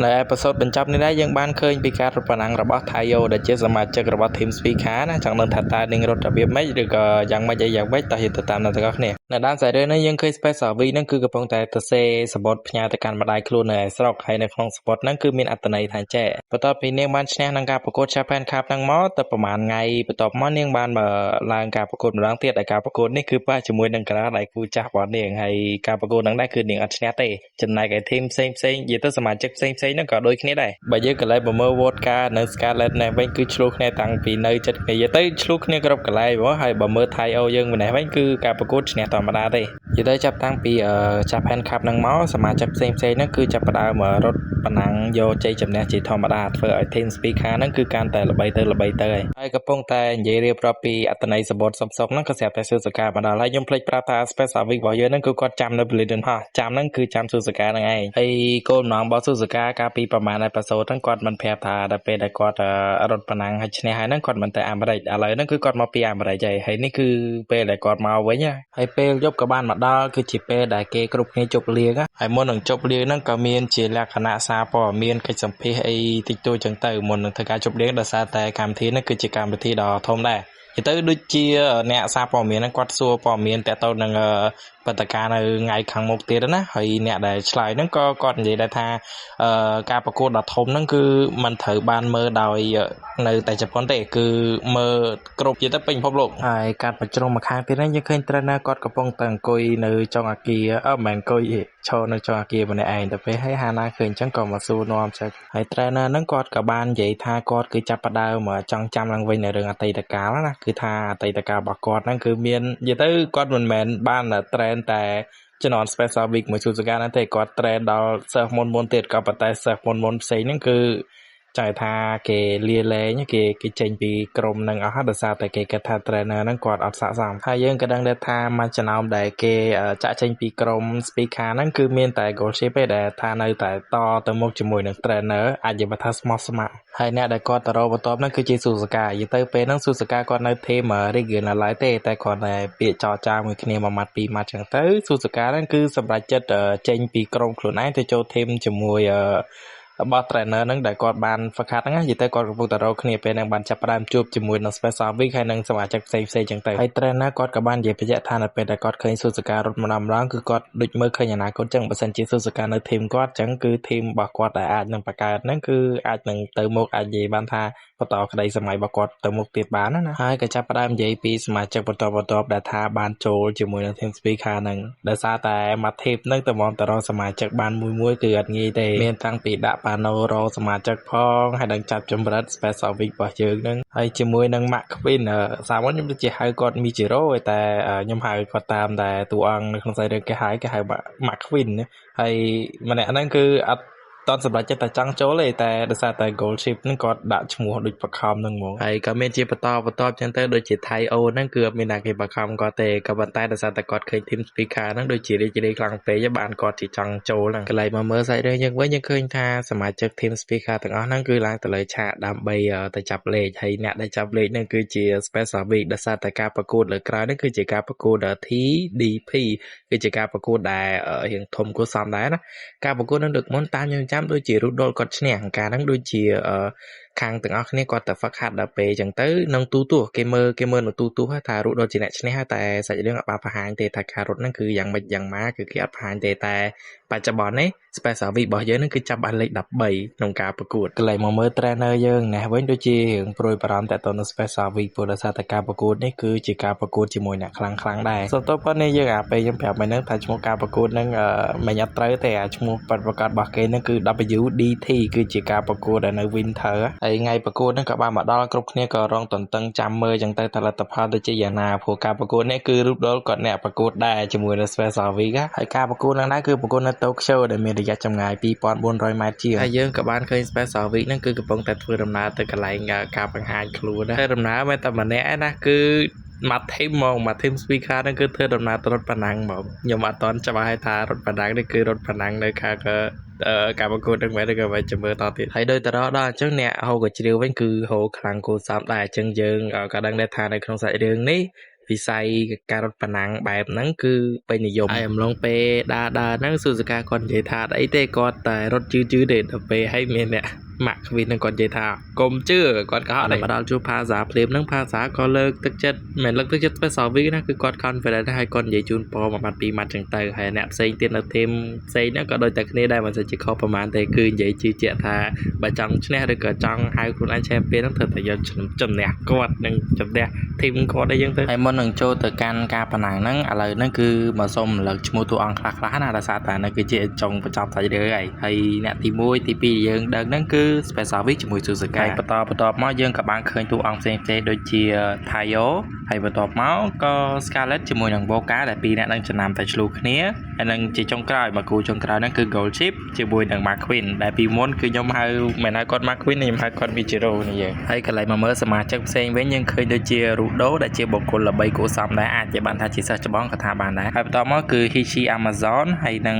ในเอพิโซดบรรจับนี้ได้ยังบ้านเคยมีการรถปนังระบาดไทยโอเดจสมาชิกระบาดทีมสปีกขานะจังนั้นถัดตาดึงรถระเบียบไม่หรือก็ยังไม่ใจอยากไว้แต่เห็นตามนั่นก็เนี่ยในด้านสายเดินนั้นยังเคยสเปซสวีนั่นคือกระปองแต่ตัวเซสปอร์ตพญาตการมาได้ครูในสระไทยในคลองสปอร์ตนั่นคือมีอัตนัยทางแจ้ประตอบปีเนียงบ้านชนะนังการประกวดแชมเปี้ยนคัพนังมอแต่ประมาณไงประตอบมอเนียงบ้านมาลางการประกวดรังเตียดการประกวดนี่คือป้าจมวยนังกระไรกูจ้าบอลเนียงให้การประกวดนังได้คือเนียงอัชนะเตะจนในไก่ทีมเซ็งยี่ตัวสมาชิกเซ็งนั่นก็โดยนี้ได้ใบเยอะกันเลยบ่เมื่อวอดกาในสกาเลตในวันคือชลุกในต่างปีในจัดเยอะเต้ชลุกเนี่ยกระบกันเลยว่าให้บ่เมื่อไทยเอายังวันไหนวันคือการประกวดเนี่ยต่อมาได้เยอะเต้จับตั้งปีจับแผ่นขับนังม้อสมาชิกเซ็งนั่นคือจับประดาเมื่อรถปนังโยใจจำแนกจีธรรมดาเฟอร์ไอเทนสปีคานั่นคือการแต่ละใบเตยไอ้กระปงแต่เยเรียบรอปีอัตนัยสมบูรณ์สมนั่นก็เสียแต่สุสการมาได้แล้วยมเพลย์ปราตาสเปซาวิกบอกเยอะนั่นคือก็จำในบริเวณพ่อจำนั่นคือจำสุสการยังไงไอ้โกนน้องบอสุสการการปีประมาณในประโซทั้งกอดมันแพร่ทาแต่เป็นแต่กอดรถปนังให้ชนะให้นั่นกอดมันแต่อะไรอะไรนั่นคือกอดมาปีอะไรใจให้นี่คือเป็นแต่กอดมาไว้เนี่ยให้เป็นยกกับบ้านมาได้คือจีเป็นแต่เกกรุบให้จบเลี้ยงอะให้มนหนึ่งจบเลี้ยงนั่นก็มีนจีแลคณะซาปอมีนกิจสัมเพไอติดตัวจังเตอร์มนหนึ่งทการจบเลี้ยงแต่ซาแต่การทีนั่นคือกิจกรรมที่ดอทมได้ទៅដូចជាអ្នកសារព័ត៌មានហ្នឹងគាត់សួរព័ត៌មានតទៅនឹងបតការនៅថ្ងៃខាងមុខទៀតណាហើយអ្នកដែលឆ្លើយហ្នឹងក៏គាត់និយាយដែរថាការប្រកួតដ៏ធំហ្នឹងគឺมันត្រូវបានមើលដោយនៅតែជប៉ុនទេគឺមើលគ្រប់ជាទៅពេញពិភពលោកហើយការប្រជុំមកខាងទៀតហ្នឹងយើងឃើញត្រេនណាគាត់កំពុងតែអង្គុយនៅចុងអាគារមិនមែនអង្គុយឈរនៅចុងអាគារម្នាក់ឯងទៅពេលហើយហាណាឃើញអញ្ចឹងក៏មកសួរនាំចឹងហើយត្រេនណាហ្នឹងគាត់ក៏បាននិយាយថាគាត់គឺចាប់ផ្ដើមចង់ចាំឡើងវិញនៅរឿងអតីតកាលណាគឺថាអតីតកាលរបស់គាត់ហ្នឹងគឺមាននិយាយទៅគាត់មិនមែនបានត្រេនតែជំនាន់ Special Week មួយជួសកាលហ្នឹងទេគាត់ត្រេនដល់សិស្សមុនទៀតក៏ប៉ុន្តែសិស្សមុនផ្សេងហ្នឹងគឺចង់ថាគេលាលែងគេចេញពីក្រុមហ្នឹងអស់ហើយដោយសារតែគេគិតថា trainer ហ្នឹងគាត់អត់ស័ក្តិសមហើយយើងក៏ដឹងដែរថាមួយចំណោមដែលគេចាក់ចេញពីក្រុម speaker ហ្នឹងគឺមានតែ goal ship ទេដែលថានៅតែតទៅមុខជាមួយនឹង trainer អាចនិយាយថាស្មោះស្ម័គ្រហើយអ្នកដែលគាត់ទៅរកបន្ទាប់ហ្នឹងគឺជាស៊ូសកានិយាយទៅពេលហ្នឹងស៊ូសកាគាត់នៅ team regional ឡើយទេតែគាត់តែពាក្យចរចាមួយគ្នាមួយម៉ាត់ពីរម៉ាត់ចឹងទៅស៊ូសកាហ្នឹងគឺសម្រាប់ចិត្តចេញពីក្រុមខ្លួនឯងទៅចូល team ជាមួយរបស់ trainer ហ្នឹងដែលគាត់បានហ្វឹកហាត់ហ្នឹងនិយាយទៅគាត់កំពុងតែរកគ្នាពេលហ្នឹងបានចាប់ផ្ដើមជួបជាមួយនឹង Special Week ហើយនឹងសមាជិកផ្សេងៗចឹងទៅហើយ trainer គាត់ក៏បាននិយាយបញ្ជាក់ថានៅពេលដែលគាត់ឃើញស៊ូសការត់ម្ដងគឺគាត់ដូចមើលឃើញអនាគតចឹងបើសិនជាស៊ូសការនៅ team គាត់ចឹងគឺ team របស់គាត់ដែលអាចនឹងបង្កើតហ្នឹងគឺអាចនឹងទៅមុខអាចនិយាយបានថាបន្តក្តីសម័យរបស់គាត់ទៅមុខទៀតបានណាហើយក៏ចាប់ផ្ដើមនិយាយពីសមាជិកបន្តដែលថាបានចូលជាមួយនឹង team speaker ហ្នឹងដោយសារតែមួយ team ហ្នឹងទៅមកតរសមាជិកបានមួយគឺអត់ងាយទេមានតាំងពីដាក់ប៉ាណូរសមាជិកផងហើយនឹងចាប់ចម្រិត Special Week របស់យើងហ្នឹងហើយជាមួយនឹង Mark Quinn សាមញ្ញខ្ញុំជាហៅគាត់ Michiro តែខ្ញុំហៅគាត់តាមតែតួអង្គនៅក្នុងសាច់រឿងគេហៅ Mark Quinn ហើយម្នាក់ហ្នឹងគឺអត់តន់សម្រាប់ចិត្តតែចង់ចូលទេតែដោយសារតែ goal ship ហ្នឹងគាត់ដាក់ឈ្មោះដូចបខំហ្នឹងហ្មងហើយក៏មានជាបន្តចឹងទៅដូចជា Thai O ហ្នឹងគឺអត់មានអ្នកគេបខំគាត់ទេក៏ប៉ុន្តែដោយសារតែគាត់ឃើញ team speaker ហ្នឹងដូចជារីករាយខ្លាំងពេកបានគាត់ជាចង់ចូលហ្នឹងកន្លែងមកមើលសាច់រឿងយើងវិញយើងឃើញថាសមាជិក team speaker ទាំងអស់ហ្នឹងគឺឡើងទៅលើឆាកដើម្បីទៅចាប់លេខហើយអ្នកដែលចាប់លេខហ្នឹងគឺជា Special Week ដោយសារតែការប្រកួតលើក្រោយហ្នឹងគឺជាការប្រកួត TDP គឺជាការប្រកួតដែលរៀងធំគួរសមដែរណាការប្រកួតហ្នឹងដូចមុនតាមយើងចាំដូចជារូដុលគាត់ឈ្នះការហ្នឹងដូចជាខាងទាំងអស់គ្នាគាត់តែហ្វឹកហាត់ដល់ពេលអញ្ចឹងទៅនឹងទូទស្សន៍គេមើលនៅទូទស្សន៍ថារូដុលជាអ្នកឈ្នះតែសាច់រឿងអត់បានបង្ហាញទេថាការរត់ហ្នឹងគឺយ៉ាងម៉េចយ៉ាងម៉ាគឺគេអត់បង្ហាញទេតែបច្ចុប្បន្ននេះ Special Week របស់យើងហ្នឹងគឺចាប់បានលេខ13ក្នុងការប្រកួតកន្លែងមកមើល trainer យើងណេះវិញដូចជារឿងព្រួយបារម្ភតែទៅនឹង Special Week ព្រោះដោយសារតែការប្រកួតនេះគឺជាការប្រកួតជាមួយអ្នកខ្លាំងដែរសូមតបប៉ុណ្ណេះយើងពេលខ្ញុំប្រាប់មិញហ្នឹងថាឈ្មោះការប្រកួតហ្នឹងមិនអត់ត្រូវទេឈ្មោះប្រកាសរបស់គេហ្នឹងគឺ WDT គឺជាការប្រកួតនៅ Winter ហើយថ្ងៃប្រកួតហ្នឹងក៏បានមកដល់គ្រប់គ្នាក៏រងតន្ទឹងចាំមើលចឹងទៅថាលទ្ធផលទៅជាយ៉ាងណាព្រោះការប្រកួតនេះគឺរូបដល់គាត់អ្នកប្រកួតដែរជាមួយនឹង Special Week ហើយការប្រកួតហ្នឹងដែរគឺប្រកួតនៅ Tokyo ដែលមានរយៈចម្ងាយ 2400 ម៉ែត្រជាងហើយយើងក៏បានឃើញ Special Week ហ្នឹងគឺកំពុងតែធ្វើដំណើរទៅកន្លែងការបង្ហាញខ្លួនដែរដំណើរមិនតែម្នាក់ឯណាគឺមក team speaker ហ្នឹងគឺធ្វើដំណើរទៅរត់ប៉ាណាំងមកខ្ញុំអត់តន់ច្បាស់ថារត់ប៉ាណាំងនេះគឺរត់ប៉ាណាំងនៅខាងការប្រកួតនឹងមែនឬក៏មិនចាំមើលតទៀតហើយដោយតរដល់អញ្ចឹងអ្នកហូក៏ជ្រាវវិញគឺហូខ្លាំងគួរសមដែរអញ្ចឹងយើងក៏ដឹងដែរថានៅក្នុងសាច់រឿងនេះ វិស័យការរត់ប្រណាំងបែបហ្នឹងគឺពេញនិយមហើយអំឡុងពេលដើរហ្នឹងស៊ូហ្សាកាគាត់និយាយថាអីទេគាត់តែរត់ជឿទេដល់ពេលឲ្យមានអ្នកម៉ាក់ខ្វីនហ្នឹងគាត់និយាយថាកុំជឿគាត់ក៏ហត់ដែរមកដល់ជួបផាសាភ្លាមហ្នឹងផាសាក៏លើកទឹកចិត្តមិនលើកទឹកចិត្ត Special Week ណាគឺគាត់ confident ហើយគាត់និយាយជូនពរមួយម៉ាត់ពីរម៉ាត់ចឹងទៅហើយអ្នកផ្សេងទៀតនៅធីមផ្សេងហ្នឹងក៏ដូចតែគ្នាដែរមិនសូវជាខុសប្រហែលទេគឺនិយាយជឿជាក់ថាបើចង់ឈ្នះឬក៏ចង់ហៅខ្លួនឯង champion ហ្នឹងត្រូវតែយកជំនះគាត់និងជំនះធីមគាត់អីចឹងទៅហើយមុននឹងចូលទៅកាន់ការប្រណាំងហ្នឹងឥឡូវហ្នឹងគឺមកសុំរំលឹកឈ្មោះតួអង្គខ្លះៗណាដោយសារតែហ្នឹងគឺជាចុងបញ្ចប់សាច់រឿងហើយអ្នកទី1ទី2យើងដឹងហ្នឹងគឺ Special Week ជាមួយ Suzuka ហើយបន្តមកយើងក៏បានឃើញតួអង្គផ្សេងៗដូចជា Tayo ហើយបន្ទាប់មកក៏ Scarlet ជាមួយនឹង Boca ដែលពីរអ្នកនឹងចំណាំតែឆ្លូគ្នាហើយនឹងជាចុងក្រោយមកគូចុងក្រោយហ្នឹងគឺ Gold Chip ជាមួយនឹង McQueen ដែលពីមុនគឺខ្ញុំហៅមិនហៅគាត់ McQueen ខ្ញុំហៅគាត់ Michiro នេះយើងហើយកន្លែងមកមើលសមាជិកផ្សេងវិញយើងឃើញដូចជា Rudo ដែលជាបុគ្គលល្បីគួរសមដែរអាចជាបានថាជាសិស្សច្បងក៏ថាបានដែរហើយបន្តមកគឺ Hishi Amazon ហើយនឹង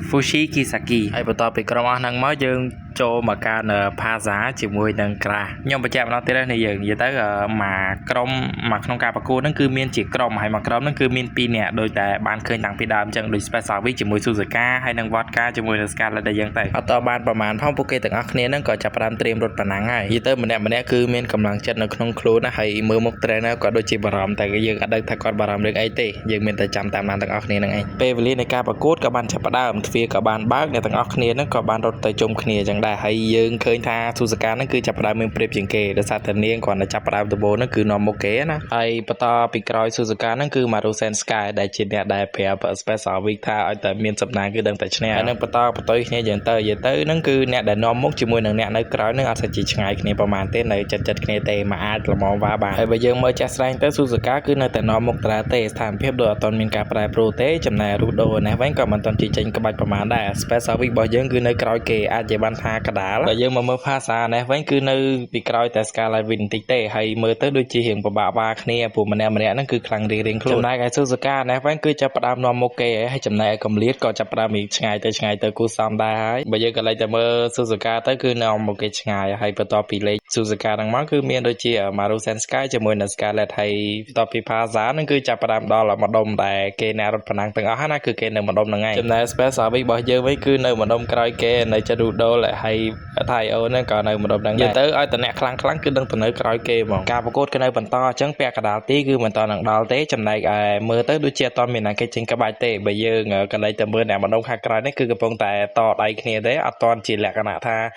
Fushi Kisaki ហើយបន្តពីក្រុមអស់ហ្នឹងមកយើងចូលមកការនៅផាសាជាមួយនឹងក្រាស់ខ្ញុំបញ្ជាក់ម្ដងទៀតនេះយើងនិយាយទៅមកក្រុមមកក្នុងការប្រកួតហ្នឹងគឺមានជាក្រុមហើយមកក្រុមហ្នឹងគឺមាន2នាក់ដោយតែបានឃើញតាំងពីដើមអញ្ចឹងដូច Special Week ជាមួយ Suzuka ហើយនឹង Vodka ជាមួយនឹង Scarlet ដែលយើងទៅអត់តបានប្រហែលផងពួកគេទាំងអស់គ្នាហ្នឹងក៏ចាប់ផ្ដើមត្រៀមរត់ប្រណាំងហើយនិយាយទៅម្នាក់គឺមានកម្លាំងចិត្តនៅក្នុងខ្លួនណាហើយមើលមុខ trainer ក៏ដូចជាបារម្ភតែយើងអត់ដឹងថាគាត់បារម្ភរឿងអីទេយើងមានតែចាំតាមដានទាំងអស់គ្នាហ្នឹងឯងពេលវេលានៃការប្រកួតក៏បានចាប់ផ្ដើមទ្វារក៏បានបើកអ្នកទាំងអស់គ្នាហ្នឹងក៏បានរត់ទៅជុំគ្នាអញ្ចឹងដែរហើយយើងឃើញថា Suzuka ហ្នឹងគឺចាប់ផ្ដើមមានប្រៀបជាងគេដោយសារតែនាងគាត់តែចាប់ផ្ដើមដំបូងហ្នឹងគឺនាំមុខគេណាហើយបន្តពីក្រោយ Suzuka ហ្នឹងគឺ Marusen Sky ដែលជាអ្នកដែលប្រាប់ Special Week ថាឲ្យតែមានសំណាងគឺដឹងតែឈ្នះហើយនឹងបន្តគ្នាយ៉ាងទៅហ្នឹងគឺអ្នកដែលនាំមុខជាមួយនឹងអ្នកនៅក្រោយហ្នឹងអត់សូវជាឆ្ងាយគ្នាប្រហែលទេនៅចិត្តគ្នាទេមកអាចល្មមវ៉ាបានហើយបើយើងមើលចាស់ស្ដែងទៅ Suzuka គឺនៅតែនាំមុខតាទេស្ថានភាពដូចអត់ទាន់មានការប្រែប្រួលទេចំណែក Rudo នេះវិញក៏មិនទាន់ជិះចេញក្បាច់ប្រហែលដែរ Special Week របស់យើងគឺនៅក្រោយគេអាចជាបានថាកដាលបើយើងមកមើលផាសានេះវិញគឺនៅពីក្រោយតែ Scarlet វិញបន្តិចទេហើយមើលទៅដូចជារៀងពិបាកវ៉ាគ្នាព្រោះម្នាក់ហ្នឹងគឺខ្លាំងរៀងខ្លួនចំណែកឯ Suzuka នេះវិញគឺចាប់ផ្ដើមនាំមុខគេហើយចំណែកកំលៀតក៏ចាប់ផ្ដើមឆ្ងាយទៅគូសំដែរហើយបើយើងក៏លេចតែមើល Suzuka ទៅគឺនាំមុខគេឆ្ងាយហើយបន្ទាប់ពីលេខ Suzuka ហ្នឹងមកគឺមានដូចជា Marusen Sky ជាមួយនឹង Scarlet ហើយបន្ទាប់ពី Paza ហ្នឹងគឺចាប់ផ្ដើមដល់ម្ដុំដែលគេអ្នករត់ប្រណាំងទាំងអស់ណាគឺគេនៅម្ដុំហ្នឹងឯងចំណែក Special Week របស់យើងវិញគឺនៅម្ដុំក្រោយគេនៅចិត្ត Rudo ហើយ Taio ហ្នឹងក៏នៅម្ដុំហ្នឹងដែរទៅឲ្យតអ្នកខ្លាំងគឺដឹងទៅនៅក្រោយគេហ្មងការប្រកួតគឺនៅបន្តអញ្ចឹងពាក់កណ្ដាលទីគឺមិនតនឹងដល់ទេចំណែកឯមើលទៅដូចជាអត់មានណាគេចេញក្បាច់ទេបើយើងកន្លែងទៅមើលអ្នកម្ដុំខាងក្រោយនេះគឺកំពុងតែតដៃគ្នាទេអត់តជាលក្ខណៈថា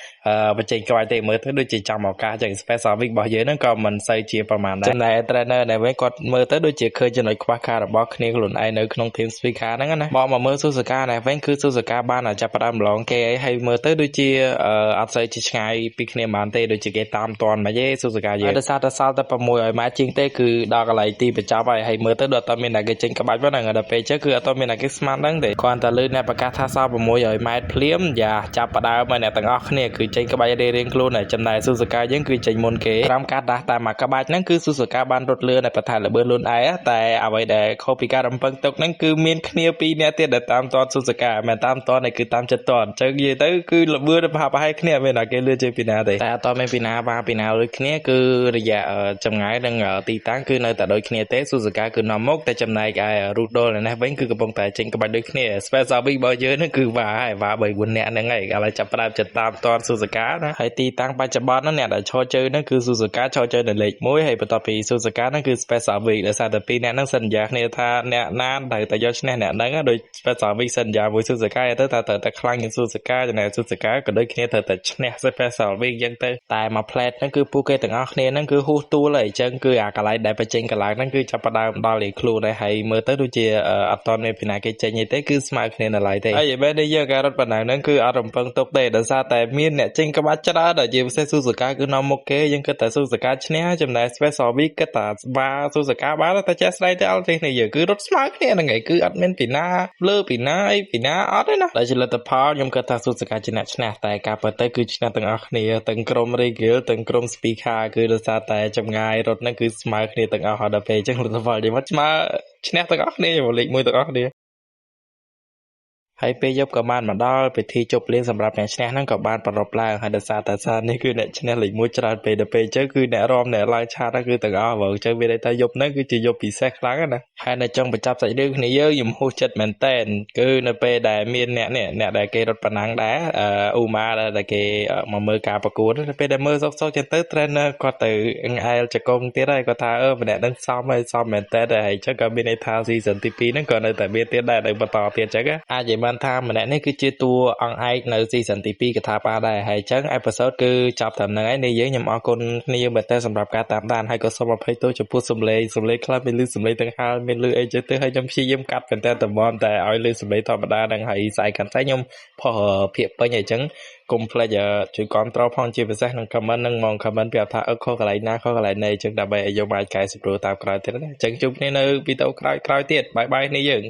បញ្ចេញក្បាច់ទេមើលទៅដូចជាចាំឱកាសចឹង Special Week របស់យើងហ្នឹងក៏មិនសូវជាប្រមាណដែរចំណែក trainer ដែលវិញគាត់មើលទៅដូចជាឃើញចំណុចខ្វះខាតរបស់គ្នាខ្លួនឯងនៅក្នុង team speaker ហ្នឹងណាមកមើល Suzuka នេះវិញគឺ Suzuka បានចាប់ផ្ដើមម្លងគេហើយមើលទៅដូចជាអត់សូវជាឆ្ងាយពីគ្នាបានទេដូចជាគេតាមតាន់មកទេ Suzuka យើងដោយសារតែសល់តែ6ឲ្យម៉ែជាងទេគឺដល់កន្លែងទីបញ្ចប់ហើយមើលទៅដូចអត់មានអ្នកគេចេញក្បាច់ហ្នឹងដល់ពេលចឹងគឺអត់មានអ្នកគេស្មានដឹងទេគាត់តែលើអ្នកប្រកាសថាសល់6ឲ្យម៉ែភ្លាមយ៉ាចាប់ផ្ដើមអ្នកទាំងអស់គ្នាគឺចេញក្បាច់រៀងខ្លួនហើយចំណែក Suzuka យើងគឺចេញមុនគេក្រោមការដាស់តែមួយក្បាច់ហ្នឹងគឺ Suzuka បានរត់លឿនតែបន្ថែមល្បឿនលូនឯងតែអ្វីដែលខុសពីការរំពឹងទុកហ្នឹងគឺមានគ្នា2នាក់ទៀតដែលតាមទាត់ Suzuka មិនតាមទាត់នេះគឺតាមចិត្តទាត់អញ្ចឹងនិយាយទៅគឺល្បឿនប្រហែលគ្នាមានតែគេលឿនជាងពីណាទេតែអត់មានពីណាដូចគ្នាគឺរយៈចម្ងាយនិងទីតាំងគឺនៅតែដូចគ្នាទេ Suzuka គឺនាំមុខតែចំណែកឯ Rudo នេះវិញគឺកំពុងតែចេញក្បាច់ដូចគ្នា Special Week របស់យើងហ្នឹងគឺវ៉ា3 4នាក់ហ្នឹងហើយឥឡូវចាប់ផ្ដើមចិត្តតាមទាត់ Suzuka ណាហើយទីតាំងបច្ចុប្បន្នហ្នឹងអ្នកដែលឈរជើងហ្នឹងគឺ Suzuka ឈរជើងនៅលេខ1ហើយបន្ទាប់ពី Suzuka ហ្នឹងគឺ Special Week ដោយសារតែ2អ្នកហ្នឹងសន្យាគ្នាថាអ្នកណាត្រូវតែយកឈ្នះអ្នកហ្នឹងដោយ Special Week សន្យាមួយ Suzuka ទៅថាត្រូវតែខ្លាំងជាង Suzuka ចំណែក Suzuka ក៏ដូចគ្នាត្រូវតែឈ្នះ Special Week អញ្ចឹងទៅតែមួយ plate ហ្នឹងគឺពួកគេទាំងអស់គ្នាហ្នឹងគឺហួសទួលហើយអញ្ចឹងគឺអាកន្លែងដែលបញ្ចេញកន្លងហ្នឹងគឺចាប់ផ្ដើមដល់លេខខ្លួនហើយមើលទៅដូចជាអត់តមានពីណាគេចេញទេគឺស្មើគ្នានៅឡើយទេហើយបែបនេះយើងការរត់បណ្ដាហ្នឹងគឺអត់រំពឹងទុកទេដោយសារតែមានអ្នកចេញក្បាច់ច្រើនដែលជាពិសេស Suzuka គឺនាំមុខគេយើងគិតតែ Suzuka ឈ្នះចំណែក Special Week គិតថាបា Suzuka បានតែចេះស្ដីទៅអត់ទេគ្នាយើងគឺរត់ស្មើគ្នាហ្នឹងឯងគឺអត់មានពីណាលើពីណាអីពីណាអត់ទេណាតែជាលទ្ធផលខ្ញុំគិតថា Suzuka ជាអ្នកឈ្នះតែការពិតទៅគឺឈ្នះទាំងអស់គ្នាទាំងក្រុម Regal ទាំងក្រុម Speaker គឺដោយសារតែចម្ងាយរត់ហ្នឹងគឺស្មើគ្នាទាំងអស់ដល់ពេលអញ្ចឹងលទ្ធផលនិយាយមកស្មើឈ្នះទាំងអស់គ្នាលេខ1ទាំងអស់គ្នា ហើយពេលយប់ក៏បានមកដល់ពិធីជប់លៀងសម្រាប់អ្នកឈ្នះហ្នឹងក៏បានប្រារព្ធឡើងហើយដោយសារតែសារនេះគឺអ្នកឈ្នះលេខ1ច្រើនពេកដល់ពេលអញ្ចឹងគឺអ្នករំអ្នកឡើងឆាតគឺទាំងអស់ហ្មងអញ្ចឹងមានន័យថាយប់ហ្នឹងគឺជាយប់ពិសេសខ្លាំងណាស់ហើយនៅចុងបញ្ចប់សាច់រឿងគ្នាយើងខ្ញុំហួសចិត្តមែនតែនគឺនៅពេលដែលមានអ្នកដែលគេរត់ប្រណាំងដែរអ៊ូម៉ាដែលគេមកមើលការប្រកួតទៅពេលដែលមើលសុកចឹងទៅ trainer គាត់ទៅអែលចកងទៀតហើយគាត់ថាម្នាក់ហ្នឹងសមមែនតែនហើយអញ្ចឹងក៏មានន័យថា season ទី2ហ្នឹងក៏នៅតែមានទៀតដែរនៅបន្តទៀតអញ្ចឹងអាចនិយាយបានថាម្នាក់នេះគឺជាតួអង្គឯកនៅ season ទី2កថាបាដែរហើយអញ្ចឹង episode គឺចប់តាមហ្នឹងហើយនេះខ្ញុំអរគុណគ្នាមែនតើសម្រាប់ការតាមដានហើយក៏សូមអភ័យទោសចំពោះសំឡេងខ្លះមានលឺសំឡេងទាំងហើរមានលឺអីចឹងទៅហើយខ្ញុំព្យាយាមកាត់ប៉ុន្តែតែមកតែឲ្យលឺសំឡេងធម្មតាហ្នឹងហើយស្អែកកាន់តែខ្ញុំផុសភាកពេញអញ្ចឹងកុំភ្លេចជួយគ្រប់គ្រងផងជាពិសេសក្នុង comment ហ្នឹងមក comment ប្រាប់ថាខុសកន្លែងណាខុសកន្លែងណីអញ្ចឹងដើម្បីឲ្យយើងអាចកែសម្រួលតាមក្រោយទៀតណាអញ្ចឹងជួបគ្នានៅវីដេអូក្រោយទៀតបាយបាយនេះយើង